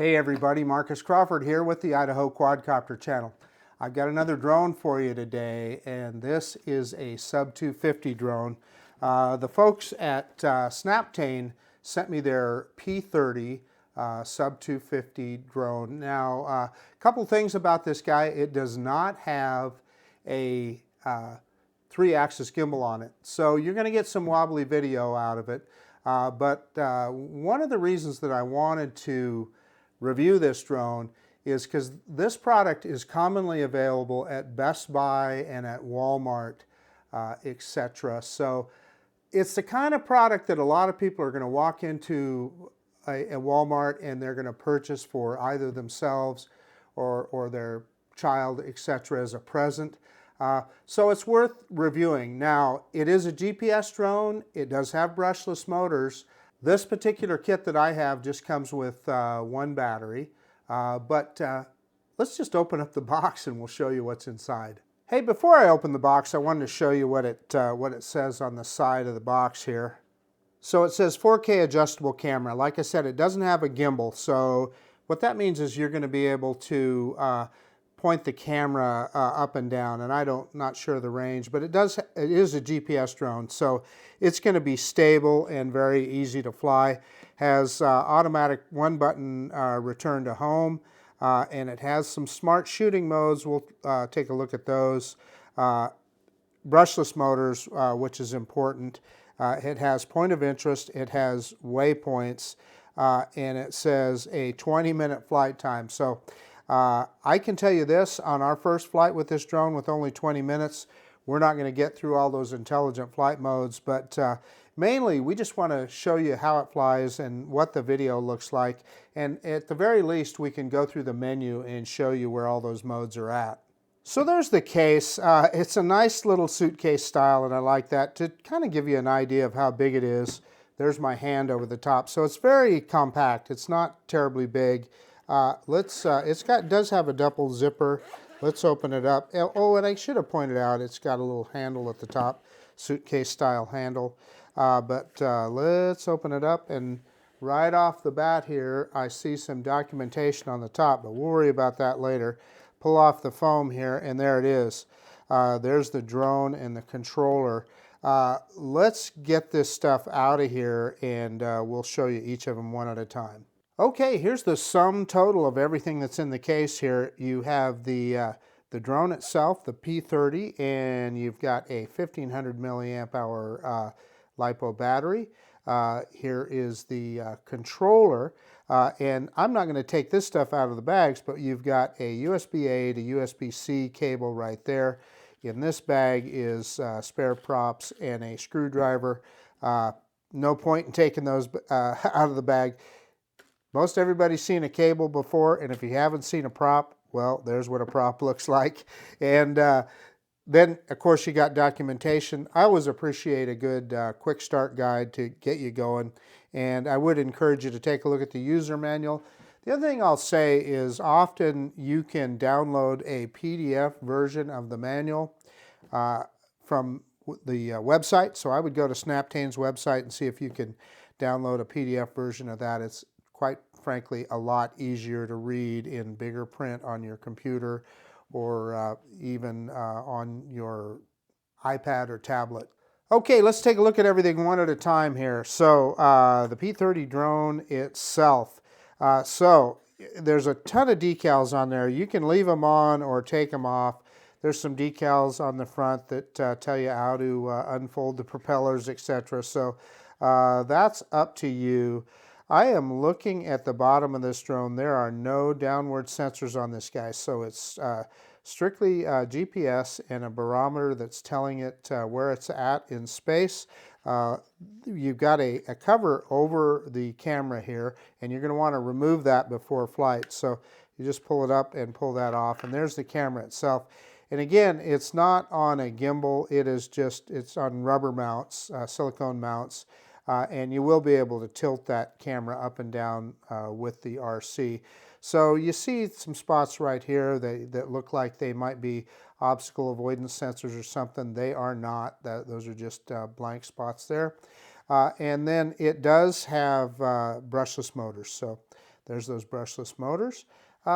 Hey everybody, Marcus Crawford here with the Idaho Quadcopter channel. I've got another drone for you today, and this is a sub 250 drone. The folks at Snaptain sent me their P30 sub 250 drone. Now, a couple things about this guy. It does not have a 3-axis gimbal on it, so you're going to get some wobbly video out of it. But one of the reasons that I wanted to review this drone is because this product is commonly available at Best Buy and at Walmart, etc. So it's the kind of product that a lot of people are going to walk into a Walmart and they're going to purchase for either themselves or their child, etc. as a present. So it's worth reviewing. Now, it is a GPS drone. It does have brushless motors. This particular kit that I have just comes with one battery, but let's just open up the box and we'll show you what's inside. Hey, before I open the box, I wanted to show you what it says on the side of the box here. So it says 4K adjustable camera. Like I said, it doesn't have a gimbal, so what that means is you're going to be able to point the camera up and down, and not sure of the range, but it is a GPS drone, so it's going to be stable and very easy to fly. Has automatic 1-button return to home, and it has some smart shooting modes. We'll take a look at those. Brushless motors, which is important. It has point of interest, it has waypoints, and it says a 20-minute flight time. So I can tell you this, on our first flight with this drone with only 20 minutes, we're not going to get through all those intelligent flight modes, but mainly we just want to show you how it flies and what the video looks like, and at the very least we can go through the menu and show you where all those modes are at. So there's the case. It's a nice little suitcase style, and I like that to kind of give you an idea of how big it is. There's my hand over the top, so it's very compact. It's not terribly big. It does have a double zipper. Let's open it up. Oh, and I should have pointed out it's got a little handle at the top, suitcase style handle. Let's open it up, and right off the bat here I see some documentation on the top, but we'll worry about that later. Pull off the foam here, and there it is. There's the drone and the controller. Let's get this stuff out of here, and we'll show you each of them one at a time. Okay, here's the sum total of everything that's in the case here. You have the drone itself, the P30, and you've got a 1500 milliamp hour LiPo battery. Here is the controller, and I'm not going to take this stuff out of the bags, but you've got a USB-A to USB-C cable right there. In this bag is spare props and a screwdriver. No point in taking those out of the bag. Most everybody's seen a cable before, and if you haven't seen a prop, well, there's what a prop looks like. And then, of course, you got documentation. I always appreciate a good quick start guide to get you going, and I would encourage you to take a look at the user manual. The other thing I'll say is often you can download a PDF version of the manual from the website. So I would go to Snaptain's website and see if you can download a PDF version of that. It's quite frankly a lot easier to read in bigger print on your computer or even on your iPad or tablet. Okay, let's take a look at everything one at a time here. So the P30 drone itself. So there's a ton of decals on there. You can leave them on or take them off. There's some decals on the front that tell you how to unfold the propellers, etc. So that's up to you. I am looking at the bottom of this drone. There are no downward sensors on this guy, so it's strictly GPS and a barometer that's telling it where it's at in space. You've got a cover over the camera here, and you're going to want to remove that before flight. So you just pull it up and pull that off, and there's the camera itself. And again, it's not on a gimbal. It's on rubber mounts, silicone mounts. And you will be able to tilt that camera up and down with the RC. So you see some spots right here that look like they might be obstacle avoidance sensors or something. They are not. Those are just blank spots there. And then it does have brushless motors. So There's those brushless motors.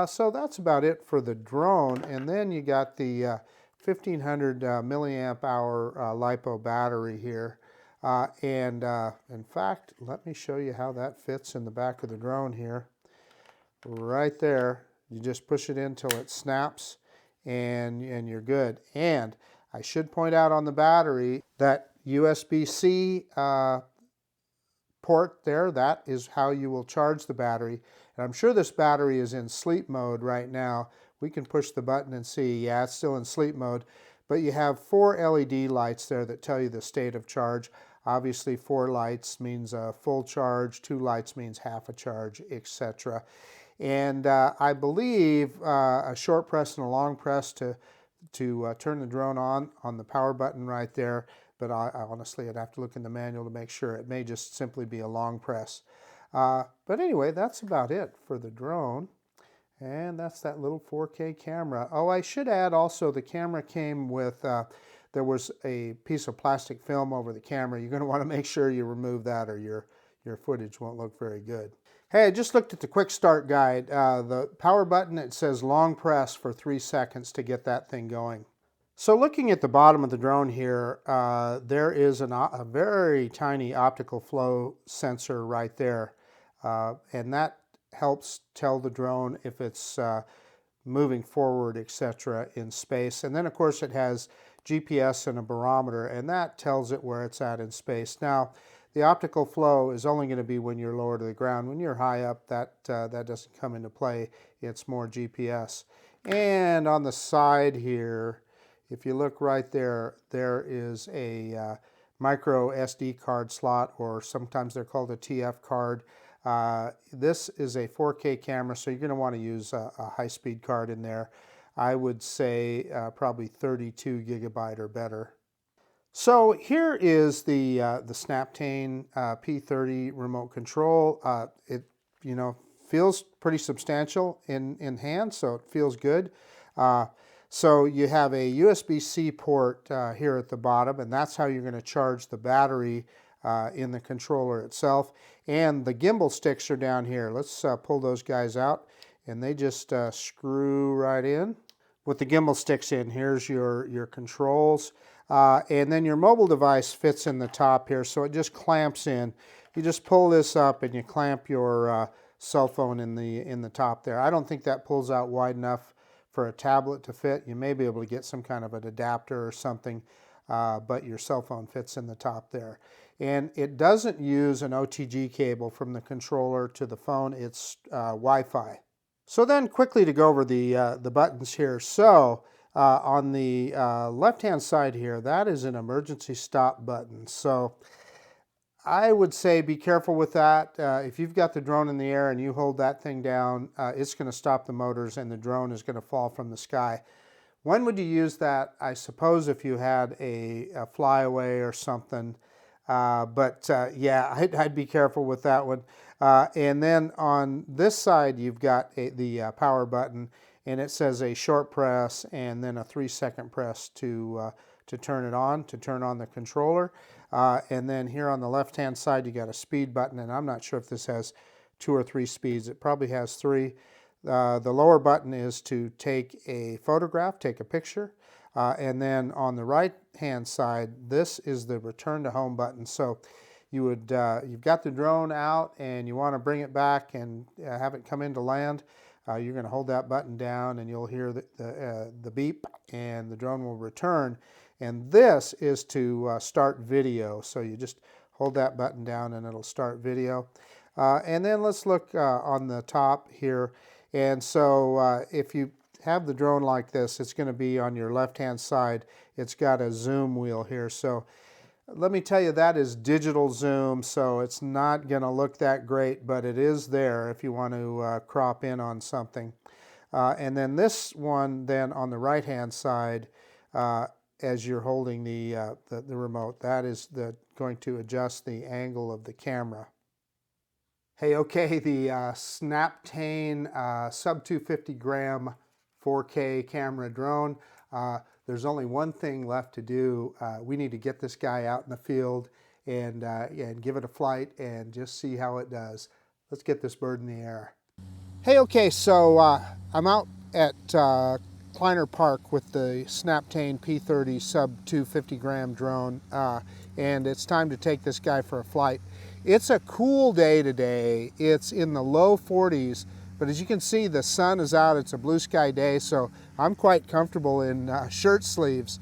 So that's about it for the drone. And then you got the 1500 milliamp hour LiPo battery here. In fact, let me show you how that fits in the back of the drone here. Right there, you just push it in until it snaps and you're good. And I should point out on the battery that USB-C port there, that is how you will charge the battery. And I'm sure this battery is in sleep mode right now. We can push the button and see, yeah, it's still in sleep mode. But you have 4 LED lights there that tell you the state of charge. Obviously 4 lights means a full charge, 2 lights means half a charge, etc. And I believe a short press and a long press to turn the drone on the power button right there. But honestly, I'd have to look in the manual to make sure. It may just simply be a long press. But anyway, that's about it for the drone. And that's that little 4K camera. Oh, I should add also the camera came with, there was a piece of plastic film over the camera. You're going to want to make sure you remove that or your footage won't look very good. Hey, I just looked at the quick start guide. The power button, it says long press for 3 seconds to get that thing going. So looking at the bottom of the drone here, there is a very tiny optical flow sensor right there. And that helps tell the drone if it's moving forward, etc. in space. And then of course it has GPS and a barometer, and that tells it where it's at in space. Now, the optical flow is only going to be when you're lower to the ground. When you're high up, that doesn't come into play. It's more GPS. And on the side here, if you look right there, there is a micro SD card slot, or sometimes they're called a TF card. This is a 4K camera, so you're going to want to use a high-speed card in there. I would say probably 32 gigabyte or better. So here is the Snaptain P30 remote control. It feels pretty substantial in hand, so it feels good. So you have a USB-C port here at the bottom, and that's how you're going to charge the battery in the controller itself. And the gimbal sticks are down here. Let's pull those guys out, and they just screw right in. With the gimbal sticks in, here's your controls. And then your mobile device fits in the top here, so it just clamps in. You just pull this up and you clamp your cell phone in the top there. I don't think that pulls out wide enough for a tablet to fit. You may be able to get some kind of an adapter or something, but your cell phone fits in the top there. And it doesn't use an OTG cable from the controller to the phone. It's Wi-Fi. So then quickly to go over the buttons here. So on the left-hand side here, that is an emergency stop button. So I would say be careful with that. If you've got the drone in the air and you hold that thing down, it's going to stop the motors and the drone is going to fall from the sky. When would you use that? I suppose if you had a flyaway or something. Yeah, I'd be careful with that one. And then on this side, you've got the power button, and it says a short press and then a 3-second press to turn it on, to turn on the controller. And then here on the left-hand side, you got a speed button, and I'm not sure if this has 2 or 3 speeds. It probably has 3. The lower button is to take a photograph, take a picture. And then on the right-hand side, this is the return to home button. So you've got the drone out and you want to bring it back and have it come into land. You're going to hold that button down and you'll hear the beep and the drone will return. And this is to start video. So you just hold that button down and it'll start video. And then let's look on the top here. And so if you have the drone like this, it's going to be on your left-hand side. It's got a zoom wheel here. So let me tell you, that is digital zoom, so it's not going to look that great, but it is there if you want to crop in on something. And then this one then on the right-hand side, as you're holding the remote, that is going to adjust the angle of the camera. Hey, okay, the Snaptain sub 250 gram 4K camera drone. There's only one thing left to do. We need to get this guy out in the field and give it a flight and just see how it does. Let's get this bird in the air. Hey, okay, so I'm out at Kleiner Park with the Snaptain P30 sub 250 gram drone, and it's time to take this guy for a flight. It's a cool day today. It's in the low 40s, but as you can see, the sun is out. It's a blue sky day, so I'm quite comfortable in shirt sleeves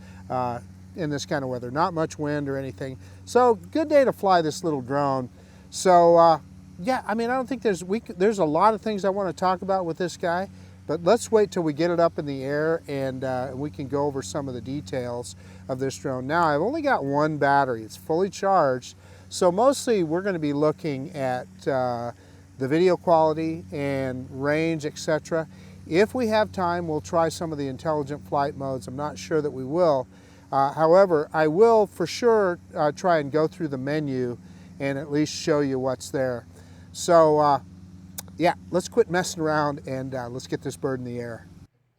in this kind of weather. Not much wind or anything. So good day to fly this little drone. So yeah, I mean, I don't think there's a lot of things I want to talk about with this guy, but let's wait till we get it up in the air and we can go over some of the details of this drone. Now, I've only got one battery. It's fully charged, so mostly we're going to be looking at the video quality and range, etc. If we have time, we'll try some of the intelligent flight modes. I'm not sure that we will. However, I will for sure try and go through the menu and at least show you what's there. So yeah, let's quit messing around and let's get this bird in the air.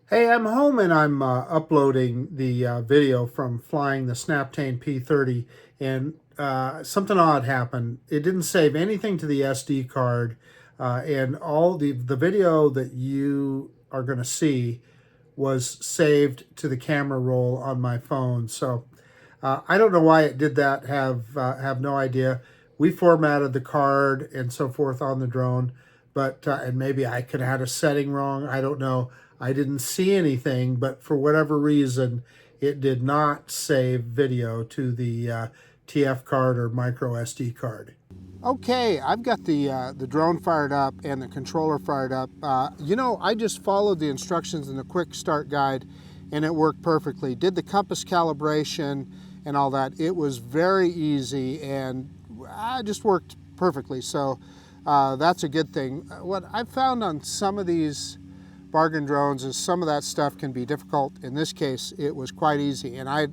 Hey, I'm home and I'm uploading the video from flying the Snaptain P30, and something odd happened. It didn't save anything to the SD card, and all the video that you are going to see was saved to the camera roll on my phone. So I don't know why it did that, have no idea. We formatted the card and so forth on the drone, but and maybe I could have had a setting wrong. I don't know. I didn't see anything, but for whatever reason, it did not save video to the TF card or micro SD card. Okay, I've got the drone fired up and the controller fired up. You know, I just followed the instructions in the quick start guide and it worked perfectly. Did the compass calibration and all that. It was very easy and just worked perfectly. So that's a good thing. What I've found on some of these bargain drones is some of that stuff can be difficult. In this case, it was quite easy. And I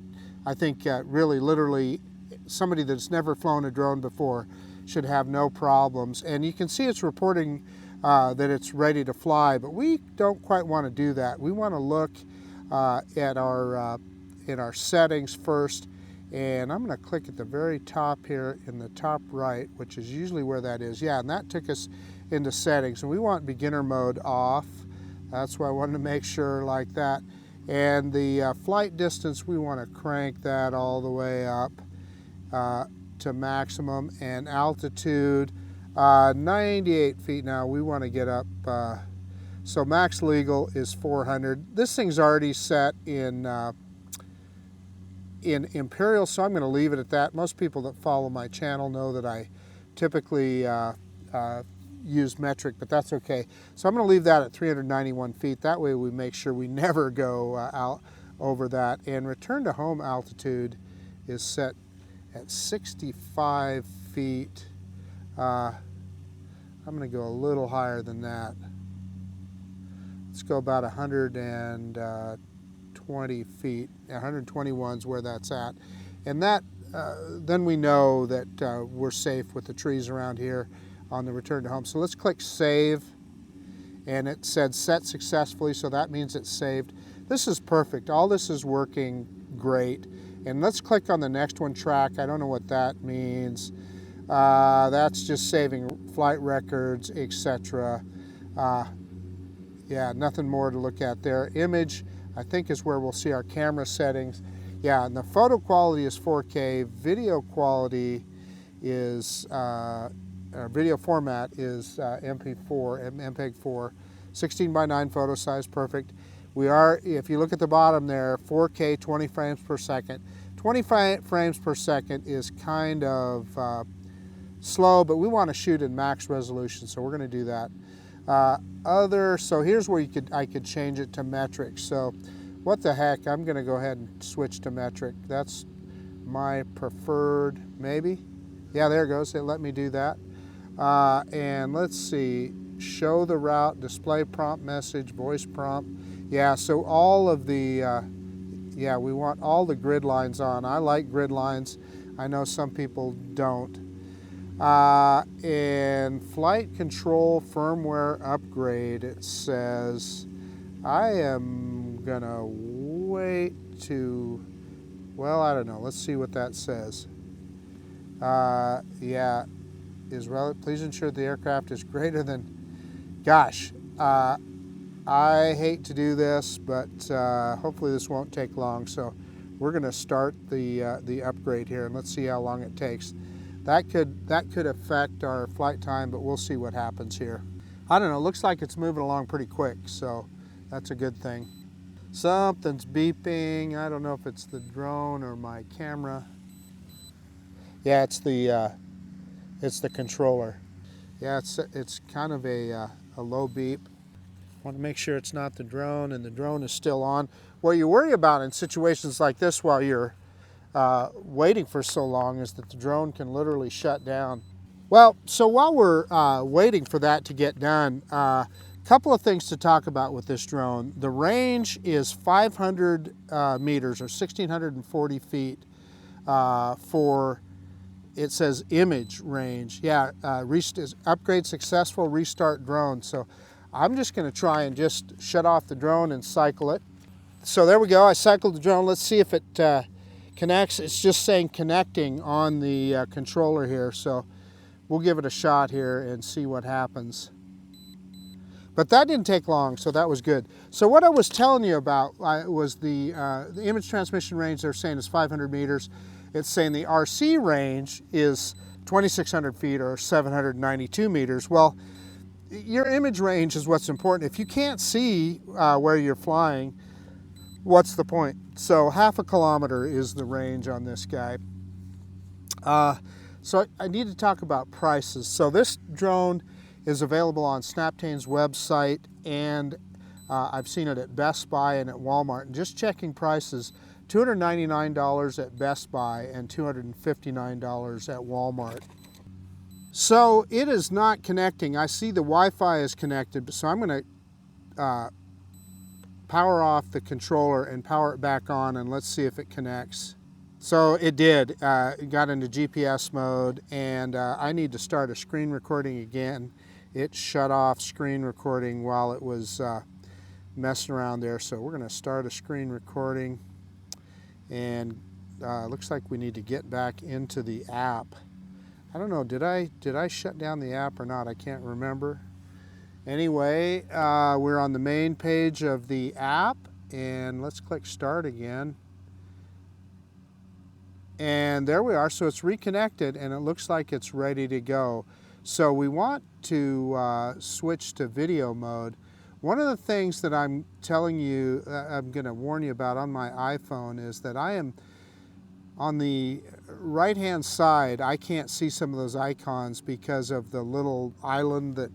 think really literally somebody that's never flown a drone before should have no problems. And you can see it's reporting that it's ready to fly, but we don't quite want to do that. We want to look at our in our settings first, and I'm going to click at the very top here in the top right, which is usually where that is. Yeah, and that took us into settings, and we want beginner mode off. That's why I wanted to make sure like that. And the flight distance, we want to crank that all the way up to maximum, and altitude 98 feet now. We want to get up, so max legal is 400. This thing's already set in imperial, so I'm going to leave it at that. Most people that follow my channel know that I typically use metric, but that's okay. So I'm going to leave that at 391 feet. That way we make sure we never go out over that. And return to home altitude is set at 65 feet. I'm going to go a little higher than that. Let's go about 120 feet. 121 is where that's at. And that, then we know that we're safe with the trees around here on the return to home. So let's click save. And it said set successfully, so that means it's saved. This is perfect. All this is working great. And let's click on the next one, track. I don't know what that means. That's just saving flight records, etc. Yeah, nothing more to look at there. Image, I think, is where we'll see our camera settings. Yeah, and the photo quality is 4K. Video quality is, video format is MP4, MPEG-4. 16:9 photo size, perfect. We are, if you look at the bottom there, 4K, 20 frames per second. 20 frames per second is kind of slow, but we want to shoot in max resolution, so we're going to do that. So here's where I could change it to metric. So what the heck, I'm going to go ahead and switch to metric. That's my preferred, maybe. Yeah, there it goes. It let me do that. And let's see, show the route, display prompt message, voice prompt. Yeah, so all of the, yeah, we want all the grid lines on. I like grid lines. I know some people don't. And flight control firmware upgrade, it says, I am gonna wait to, well, I don't know. Let's see what that says. Yeah, please ensure the aircraft is greater than, gosh, I hate to do this, but hopefully this won't take long. So we're going to start the upgrade here, and let's see how long it takes. That could affect our flight time, but we'll see what happens here. I don't know, it looks like it's moving along pretty quick, so that's a good thing. Something's beeping. I don't know if it's the drone or my camera. Yeah, it's the controller. Yeah, it's kind of a low beep. Want to make sure it's not the drone, and the drone is still on. What you worry about in situations like this while you're waiting for so long is that the drone can literally shut down. Well, so while we're waiting for that to get done, a couple of things to talk about with this drone. The range is 500 meters or 1,640 feet for, it says image range. Yeah, upgrade successful, restart drone. So I'm just going to try and just shut off the drone and cycle it. So there we go, I cycled the drone. Let's see if it connects. It's just saying connecting on the controller here, so we'll give it a shot here and see what happens. But that didn't take long, so that was good. So what I was telling you about was the image transmission range they're saying is 500 meters. It's saying the RC range is 2,600 feet or 792 meters. Well, your image range is what's important. If you can't see where you're flying, what's the point? So 0.5 kilometer is the range on this guy. So I need to talk about prices. So this drone is available on Snaptain's website, and I've seen it at Best Buy and at Walmart. And just checking prices, $299 at Best Buy and $259 at Walmart. So it is not connecting. I see the Wi-Fi is connected, so I'm going to power off the controller and power it back on, and let's see if it connects. So it did. It got into GPS mode, and I need to start a screen recording again. It shut off screen recording while it was messing around there, so we're going to start a screen recording, and looks like we need to get back into the app. I don't know, did I shut down the app or not? I can't remember. Anyway, we're on the main page of the app, and let's click start again. And there we are, so it's reconnected and it looks like it's ready to go. So we want to switch to video mode. One of the things that I'm telling you, I'm going to warn you about on my iPhone is that I am on the right hand side. I can't see some of those icons because of the little island that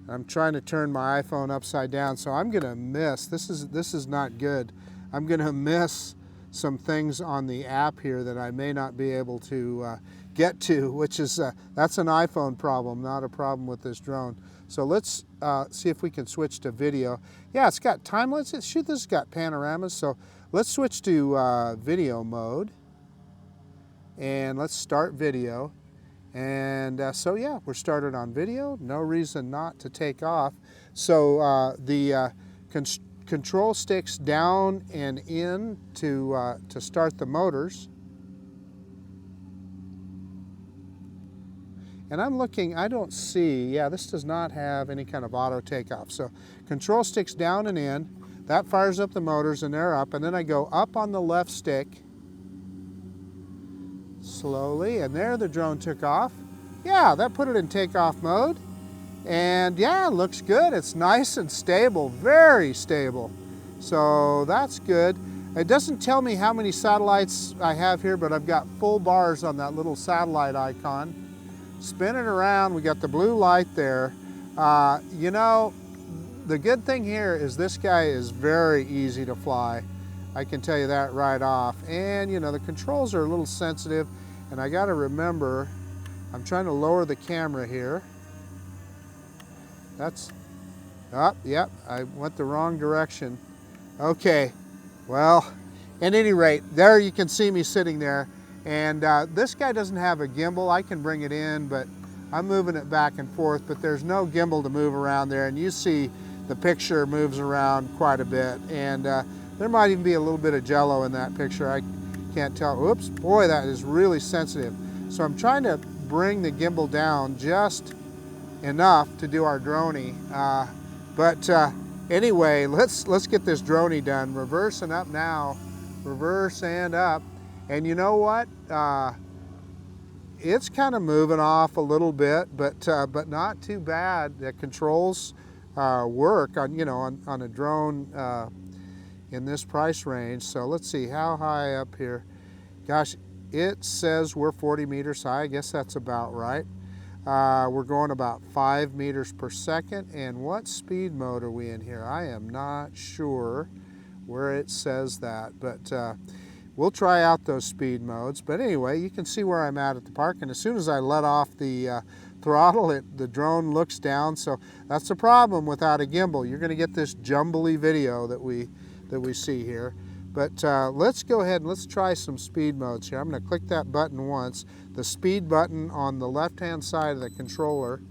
I'm trying to turn my iPhone upside down, so I'm going to miss. This is not good. I'm going to miss some things on the app here that I may not be able to get to, which is that's an iPhone problem, not a problem with this drone. So let's see if we can switch to video. Yeah, it's got time. This has got panoramas. So let's switch to video mode, and let's start video. And so yeah, we're started on video. No reason not to take off. So the control sticks down and in to start the motors. And I'm looking, I don't see, yeah, this does not have any kind of auto takeoff. So control sticks down and in, that fires up the motors and they're up. And then I go up on the left stick slowly, and there the drone took off. Yeah, that put it in takeoff mode. And yeah, it looks good. It's nice and stable, very stable. So that's good. It doesn't tell me how many satellites I have here, but I've got full bars on that little satellite icon. Spin it around, we got the blue light there. You know, the good thing here is this guy is very easy to fly. I can tell you that right off. And you know, the controls are a little sensitive, and I gotta remember, I'm trying to lower the camera here. That's, oh, yep, I went the wrong direction. Okay, well, at any rate, there you can see me sitting there. And this guy doesn't have a gimbal. I can bring it in, but I'm moving it back and forth, but there's no gimbal to move around there. And you see the picture moves around quite a bit. And there might even be a little bit of jello in that picture. I can't tell. Oops, boy, that is really sensitive. So I'm trying to bring the gimbal down just enough to do our droney. Anyway, let's get this droney done. Reverse and up now, reverse and up. And you know what? It's kind of moving off a little bit, but not too bad. The controls work on, you know, on a drone in this price range. So let's see, how high up here? Gosh, it says we're 40 meters high. I guess that's about right. We're going about 5 meters per second. And what speed mode are we in here? I am not sure where it says that, but we'll try out those speed modes. But anyway, you can see where I'm at the park, and as soon as I let off the throttle, the drone looks down. So that's the problem without a gimbal. You're going to get this jumbly video that we see here. But let's go ahead and let's try some speed modes here. I'm going to click that button once, the speed button on the left-hand side of the controller.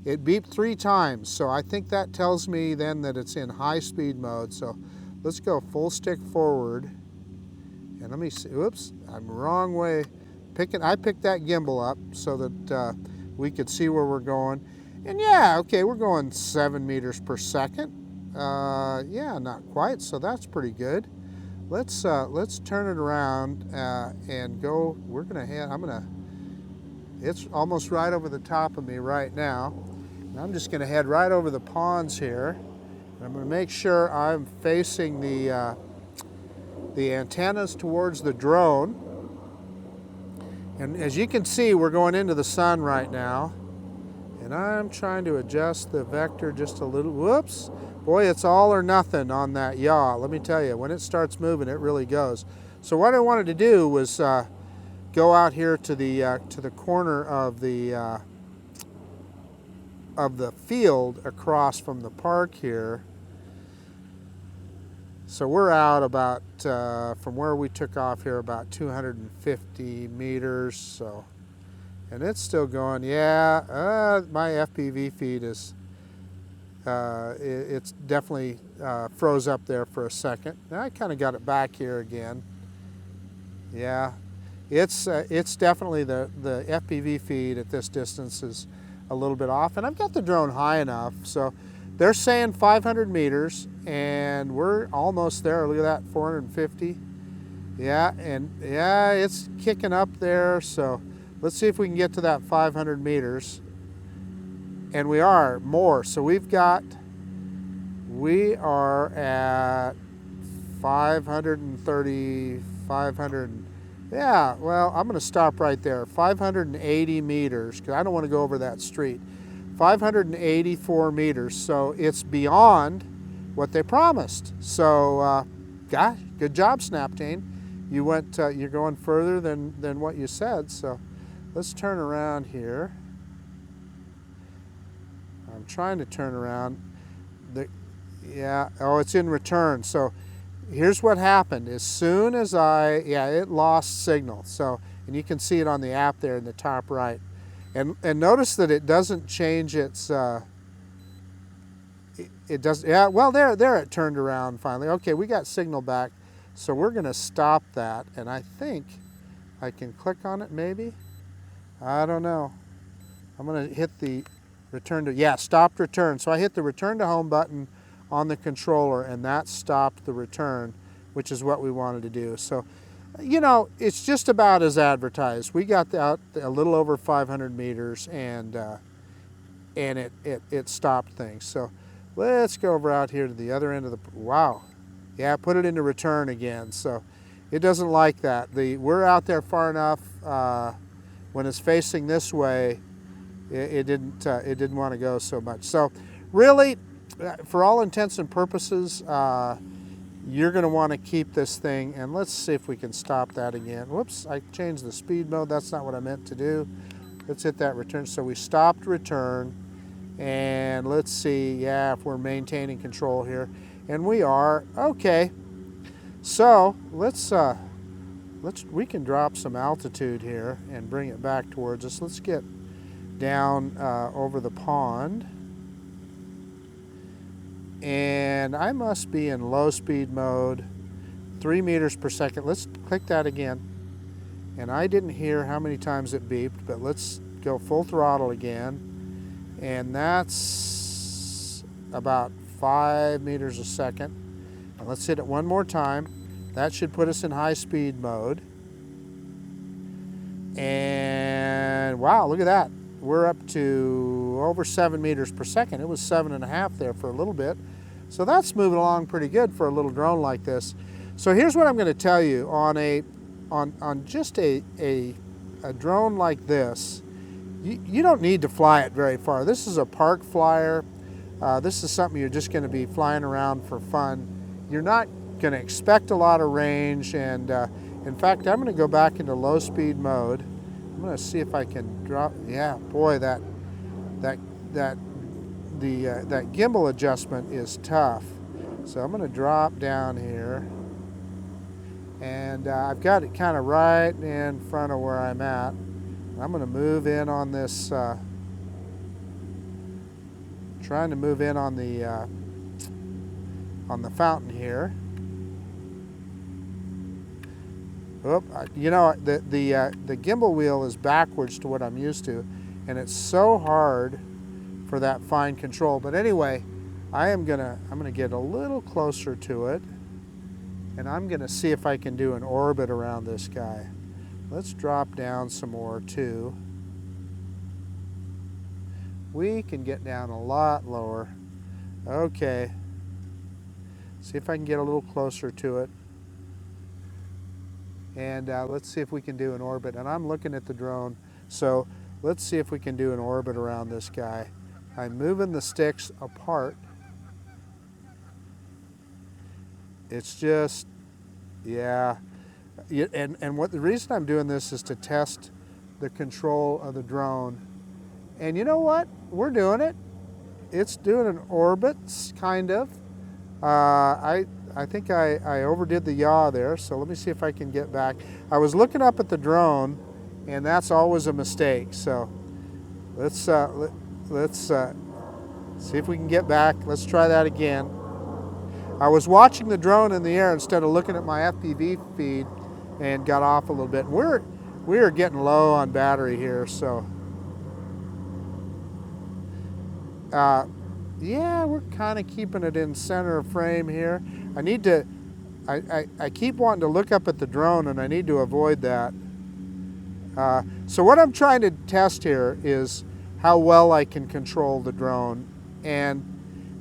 It beeped 3 times, so I think that tells me then that it's in high speed mode. So let's go full stick forward. And let me see, oops, I'm the wrong way. I picked that gimbal up so that we could see where we're going. And yeah, okay, we're going 7 meters per second. Yeah, not quite, so that's pretty good. Let's turn it around and go. We're gonna head, it's almost right over the top of me right now. And I'm just gonna head right over the ponds here. And I'm gonna make sure I'm facing the antennas towards the drone. And as you can see, we're going into the sun right now. And I'm trying to adjust the vector just a little. Whoops. Boy, it's all or nothing on that yaw. Let me tell you, when it starts moving, it really goes. So what I wanted to do was go out here to the corner of the field across from the park here. So we're out about, from where we took off here, about 250 meters. So, and it's still going. Yeah, my FPV feed is, it's definitely froze up there for a second. Now I kind of got it back here again. Yeah, it's definitely the FPV feed at this distance is a little bit off, and I've got the drone high enough. So they're saying 500 meters, and we're almost there. Look at that, 450. Yeah, and yeah, it's kicking up there. So let's see if we can get to that 500 meters. And we are more. So we are at 530, 500. Yeah, well, I'm going to stop right there. 580 meters, because I don't want to go over that street. 584 meters, so it's beyond what they promised. So, gosh, good job, Snaptain. You went, you're going further than what you said. So, let's turn around here. I'm trying to turn around. Yeah, oh, it's in return. So here's what happened. As soon as it lost signal. So, and you can see it on the app there in the top right. And notice that it doesn't change its, it does, yeah, well, there it turned around finally. Okay, we got signal back. So we're gonna stop that. And I think I can click on it maybe. I don't know. I'm gonna hit the return to, yeah, stopped return. So I hit the return to home button on the controller, and that stopped the return, which is what we wanted to do. So, you know, it's just about as advertised. We got out a little over 500 meters, and it stopped things. So let's go over out here to the other end of the, wow. Yeah, put it into return again. So it doesn't like that. We're out there far enough, when it's facing this way, it didn't want to go so much. So really, for all intents and purposes, you're going to want to keep this thing, and let's see if we can stop that again. Whoops, I changed the speed mode. That's not what I meant to do. Let's hit that return. So we stopped return, and let's see, yeah, if we're maintaining control here, and we are. Okay, so we can drop some altitude here and bring it back towards us. Let's get down over the pond. And I must be in low speed mode, 3 meters per second. Let's click that again. And I didn't hear how many times it beeped, but let's go full throttle again. and that's about 5 meters a second. And let's hit it one more time. That should put us in high speed mode. And wow, look at that. We're up to over 7 meters per second. It was 7.5 there for a little bit. So that's moving along pretty good for a little drone like this. So here's what I'm going to tell you on just a drone like this. You don't need to fly it very far. This is a park flyer. This is something you're just going to be flying around for fun. You're not going to expect a lot of range, and in fact, I'm going to go back into low speed mode. I'm going to see if I can drop. Yeah, boy, that gimbal adjustment is tough. So I'm going to drop down here, and I've got it kind of right in front of where I'm at. I'm going to move in on this, trying to move in on the fountain here. Oop, you know, the gimbal wheel is backwards to what I'm used to, and it's so hard for that fine control. But anyway, I'm gonna get a little closer to it, and I'm gonna see if I can do an orbit around this guy. Let's drop down some more too. We can get down a lot lower. Okay. See if I can get a little closer to it. And let's see if we can do an orbit. And I'm looking at the drone, so let's see if we can do an orbit around this guy. I'm moving the sticks apart. It's just, yeah. And what the reason I'm doing this is to test the control of the drone. And you know what? We're doing it. It's doing an orbit, kind of. I think I overdid the yaw there, so let me see if I can get back. I was looking up at the drone, and that's always a mistake. So let's see if we can get back. Let's try that again. I was watching the drone in the air instead of looking at my FPV feed, and got off a little bit. We are getting low on battery here, so yeah, we're kind of keeping it in center of frame here. I need to, I keep wanting to look up at the drone, and I need to avoid that. So what I'm trying to test here is how well I can control the drone. And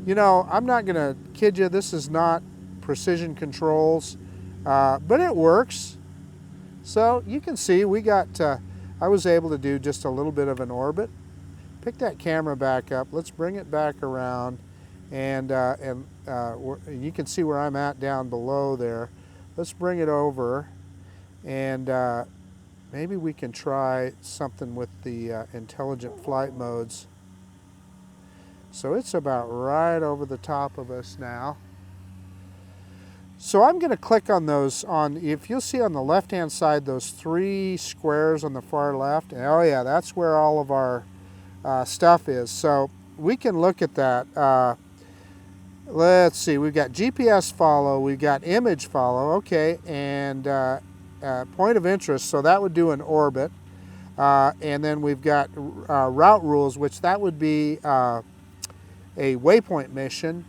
you know, I'm not gonna kid you, this is not precision controls, but it works. So you can see we got, I was able to do just a little bit of an orbit. Pick that camera back up. Let's bring it back around, and you can see where I'm at down below there. Let's bring it over, and maybe we can try something with the intelligent flight modes. So it's about right over the top of us now. So I'm going to click on those, if you'll see on the left hand side, those 3 squares on the far left. Oh yeah, that's where all of our stuff is. So we can look at that. Let's see, we've got GPS follow, we've got image follow, okay, and point of interest, so that would do an orbit. And then we've got route rules, which that would be a waypoint mission,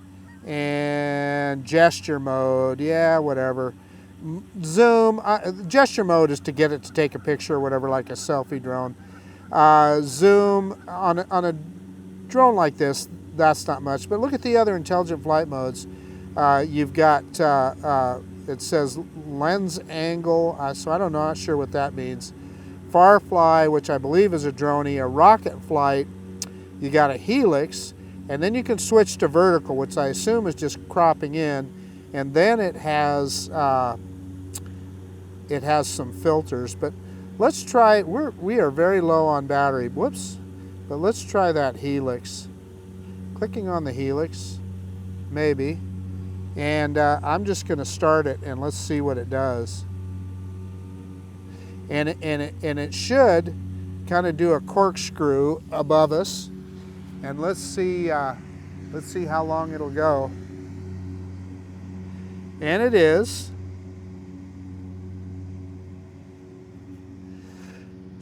and gesture mode, yeah, whatever. Zoom, gesture mode is to get it to take a picture or whatever, like a selfie drone. Zoom on a drone like this, that's not much. But look at the other intelligent flight modes. You've got, it says lens angle, so I don't know, not sure what that means. Far fly, which I believe is a droney, a rocket flight. You got a helix, and then you can switch to vertical, which I assume is just cropping in, and then it has some filters. But let's try, we are very low on battery, whoops, but let's try that helix. Clicking on the helix, maybe, and I'm just going to start it, and let's see what it does. And it should kind of do a corkscrew above us, and let's see how long it'll go. And it is.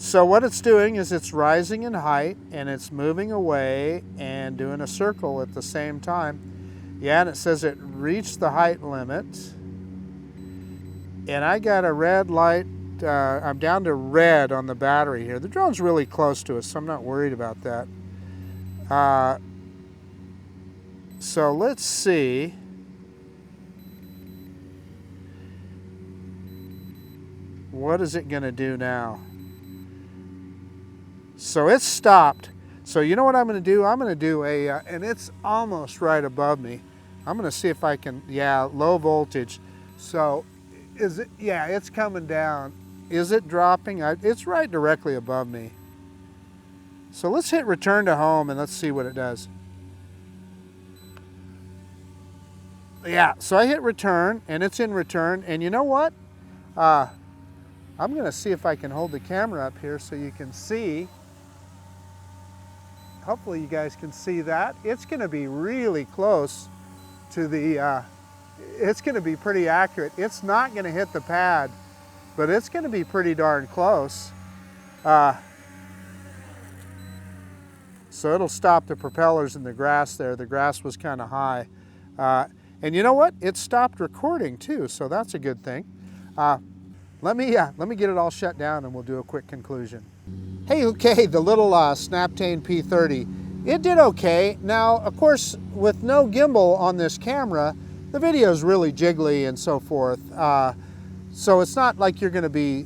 So what it's doing is it's rising in height and it's moving away and doing a circle at the same time. Yeah, and it says it reached the height limit. And I got a red light. I'm down to red on the battery here. The drone's really close to us, so I'm not worried about that. So let's see. What is it going to do now? So it's stopped. So you know what I'm going to do? I'm going to do a, and it's almost right above me. I'm going to see if I can, yeah, low voltage. So is it, yeah, it's coming down. Is it dropping? It's right directly above me. So let's hit return to home and let's see what it does. Yeah, so I hit return and it's in return. And you know what? I'm going to see if I can hold the camera up here so you can see. Hopefully you guys can see that. It's going to be really close to the, it's going to be pretty accurate. It's not going to hit the pad, but it's going to be pretty darn close. So it'll stop the propellers in the grass there. The grass was kind of high. And you know what? It stopped recording too, so that's a good thing. Let me get it all shut down and we'll do a quick conclusion. Hey, okay, the little Snaptain P30, it did okay. Now, of course, with no gimbal on this camera, the video is really jiggly and so forth. So it's not like you're going to be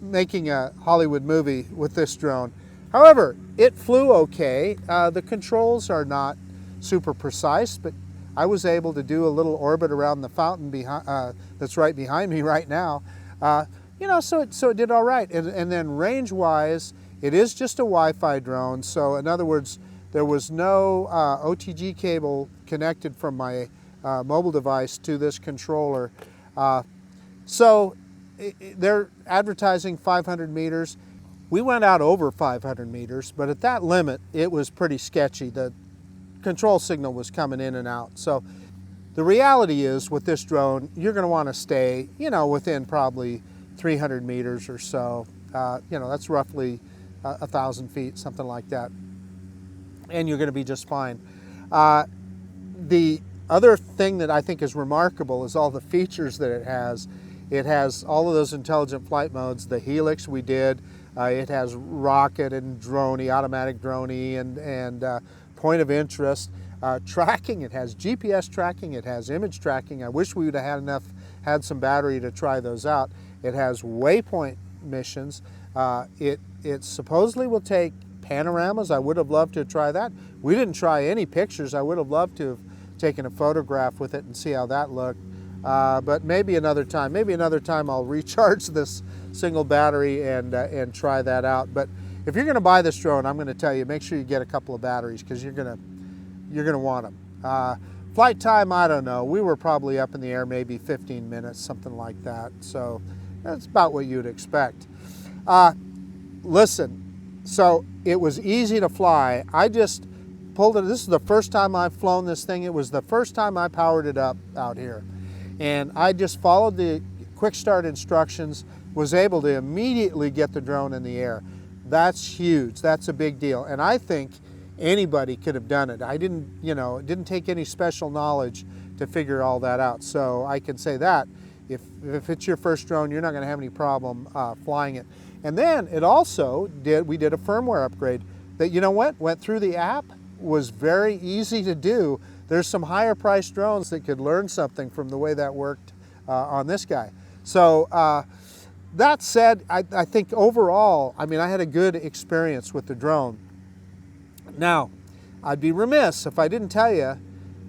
making a Hollywood movie with this drone. However, it flew okay. The controls are not super precise, but I was able to do a little orbit around the fountain behind, that's right behind me right now. You know, so it did all right. And then range-wise, it is just a Wi-Fi drone. So in other words, there was no OTG cable connected from my mobile device to this controller. So they're advertising 500 meters. We went out over 500 meters, but at that limit, it was pretty sketchy. The control signal was coming in and out. So the reality is with this drone, you're going to want to stay, you know, within probably 300 meters or so. You know, that's roughly 1,000 feet, something like that. And you're going to be just fine. The other thing that I think is remarkable is all the features that it has. It has all of those intelligent flight modes, the helix we did. It has rocket and droney, automatic droney, and point of interest. Tracking, it has GPS tracking, it has image tracking. I wish we would have had some battery to try those out. It has waypoint missions. It supposedly will take panoramas. I would have loved to try that. We didn't try any pictures. I would have loved to have taken a photograph with it and see how that looked. But maybe another time. Maybe another time I'll recharge this single battery and try that out. But if you're going to buy this drone, I'm going to tell you, make sure you get a couple of batteries because you're going to want them. Flight time, I don't know. We were probably up in the air maybe 15 minutes, something like that. So that's about what you'd expect. Listen, so it was easy to fly. I just pulled it. This is the first time I've flown this thing. It was the first time I powered it up out here. And I just followed the quick start instructions, was able to immediately get the drone in the air. That's huge. That's a big deal. And I think anybody could have done it. I didn't, you know, it didn't take any special knowledge to figure all that out. So I can say that if it's your first drone, you're not going to have any problem flying it. And then it also we did a firmware upgrade that, you know what, went through the app, was very easy to do. There's some higher priced drones that could learn something from the way that worked on this guy. So that said, I think overall, I mean, I had a good experience with the drone. Now, I'd be remiss if I didn't tell you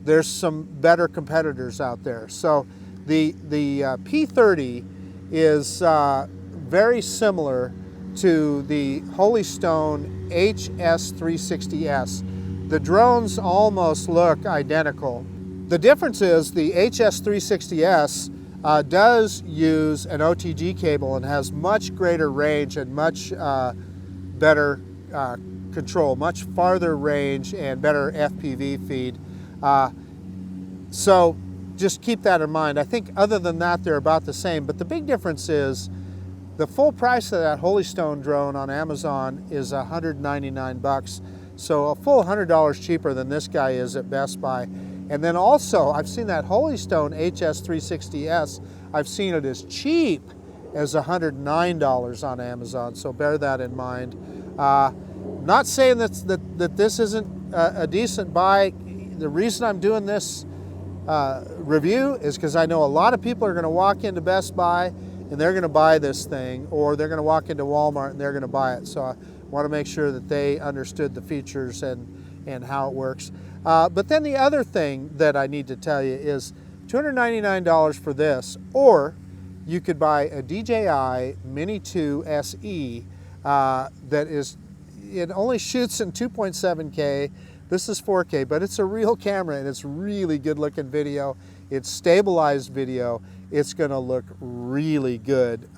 there's some better competitors out there. So the P30 is very similar to the Holy Stone HS360S. The drones almost look identical. The difference is the HS360S does use an OTG cable and has much greater range and much better control, much farther range and better FPV feed. So just keep that in mind. I think other than that, they're about the same. But the big difference is The full price of that Holy Stone drone on Amazon is $199, so a full $100 cheaper than this guy is at Best Buy. And then also, I've seen that Holy Stone HS360S, I've seen it as cheap as $109 on Amazon, so bear that in mind. Not saying that this isn't a decent buy. The reason I'm doing this review is because I know a lot of people are going to walk into Best Buy and they're going to buy this thing, or they're going to walk into Walmart and they're going to buy it. So I want to make sure that they understood the features and how it works. But then the other thing that I need to tell you is $299 for this, or you could buy a DJI Mini 2 SE that is, it only shoots in 2.7K. This is 4K, but it's a real camera and it's really good looking video. It's stabilized video. It's gonna look really good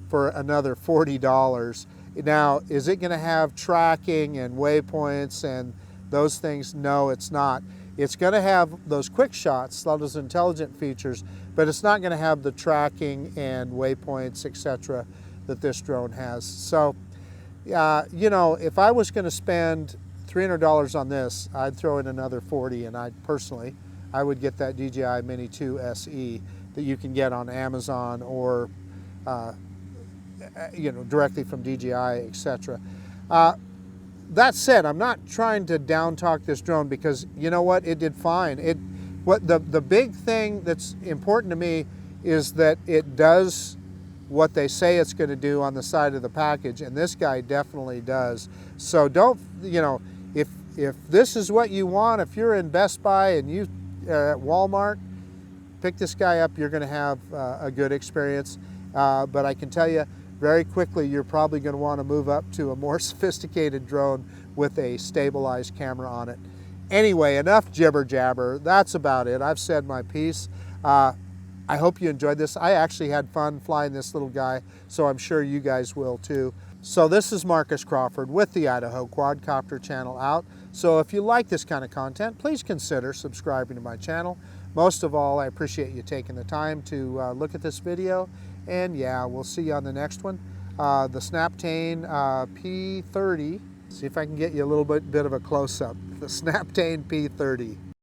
for another $40. Now, is it gonna have tracking and waypoints and those things? No, it's not. It's gonna have those quick shots, those intelligent features, but it's not gonna have the tracking and waypoints, etc., that this drone has. So, you know, if I was gonna spend $300 on this, I'd throw in another 40, and I would get that DJI Mini 2 SE that you can get on Amazon or you know, directly from DJI, etc. That said, I'm not trying to down talk this drone, because you know what, it did fine. The big thing that's important to me is that it does what they say it's going to do on the side of the package, and this guy definitely does. So don't, you know, if this is what you want, if you're in Best Buy and you at Walmart, pick this guy up, you're going to have a good experience. But I can tell you very quickly, you're probably going to want to move up to a more sophisticated drone with a stabilized camera on it. Anyway, enough jibber jabber. That's about it. I've said my piece. I hope you enjoyed this. I actually had fun flying this little guy, so I'm sure you guys will too. So this is Marcus Crawford with the Idaho Quadcopter channel out. So if you like this kind of content, please consider subscribing to my channel. Most of all, I appreciate you taking the time to look at this video. And yeah, we'll see you on the next one. The Snaptain P30. See if I can get you a little bit of a close-up. The Snaptain P30.